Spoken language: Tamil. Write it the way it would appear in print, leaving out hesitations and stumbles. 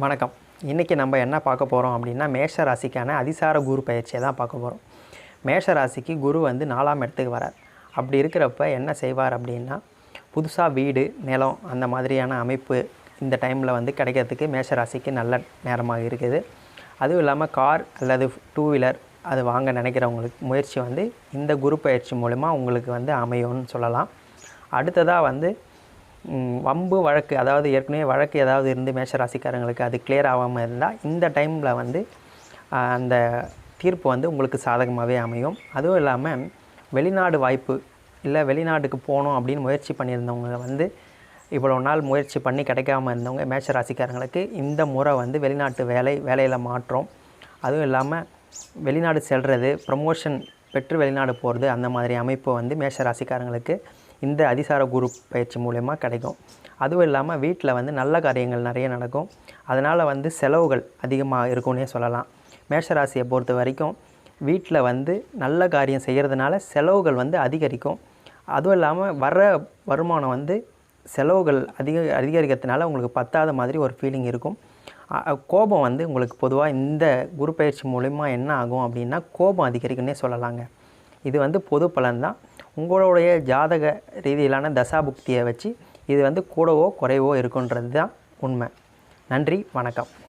வணக்கம். இன்றைக்கி நம்ம என்ன பார்க்க போகிறோம் அப்படின்னா, மேஷ ராசிக்கான அதிசார குரு பயிற்சியை தான் பார்க்க போகிறோம். மேஷ ராசிக்கு குரு வந்து 4ஆம் இடத்துக்கு வரார். அப்படி இருக்கிறப்ப என்ன செய்வார் அப்படின்னா, புதுசாக வீடு, நிலம் அந்த மாதிரியான அமைப்பு இந்த டைமில் வந்து கிடைக்கிறதுக்கு மேஷ ராசிக்கு நல்ல நேரமாக இருக்குது. அதுவும் இல்லாமல் கார் அல்லது டூ வீலர் அது வாங்க நினைக்கிறவங்களுக்கு முயற்சி வந்து இந்த குரு பயிற்சி மூலிமா உங்களுக்கு வந்து அமையும்னு சொல்லலாம். அடுத்ததாக வந்து வம்பு வழக்கு, அதாவது ஏற்கனவே வழக்கு ஏதாவது இருந்து மேஷராசிக்காரங்களுக்கு அது கிளியர் ஆகாமல் இருந்தால் இந்த டைமில் வந்து அந்த தீர்ப்பு வந்து உங்களுக்கு சாதகமாகவே அமையும். அதுவும் இல்லாமல் வெளிநாடு வாய்ப்பு இல்லை வெளிநாட்டுக்கு போகணும் அப்படின்னு முயற்சி பண்ணியிருந்தவங்க வந்து இவ்வளோ நாள் முயற்சி பண்ணி கிடைக்காமல் இருந்தவங்க மேஷராசிக்காரங்களுக்கு இந்த முறை வந்து வெளிநாட்டு வேலையில் மாற்றம், அதுவும் இல்லாமல் வெளிநாடு செல்வது, ப்ரமோஷன் பெற்று வெளிநாடு போகிறது அந்த மாதிரி அமைப்பு வந்து மேஷராசிக்காரங்களுக்கு இந்த அதிசார குரு பயிற்சி மூலமா கிடைக்கும். அதுவும் இல்லாமல் வீட்டில் வந்து நல்ல காரியங்கள் நிறைய நடக்கும். அதனால் வந்து செலவுகள் அதிகமாக இருக்கும்னே சொல்லலாம். மேஷராசியை பொறுத்த வரைக்கும் வீட்டில் வந்து நல்ல காரியம் செய்கிறதுனால செலவுகள் வந்து அதிகரிக்கும். அதுவும் இல்லாமல் வர வருமானம் வந்து செலவுகள் அதிகரிக்கிறதுனால உங்களுக்கு பத்தாத மாதிரி ஒரு ஃபீலிங் இருக்கும். கோபம் வந்து உங்களுக்கு பொதுவாக இந்த குரு பயிற்சி மூலிமா என்ன ஆகும் அப்படின்னா, கோபம் அதிகரிக்குன்னே சொல்லலாங்க. இது வந்து பொது பலன் தான். உங்களுடைய ஜாதக ரீதியிலான தசாபுக்தியை வச்சு இது வந்து கூடவோ குறைவோ இருக்குன்றது தான் உண்மை. நன்றி, வணக்கம்.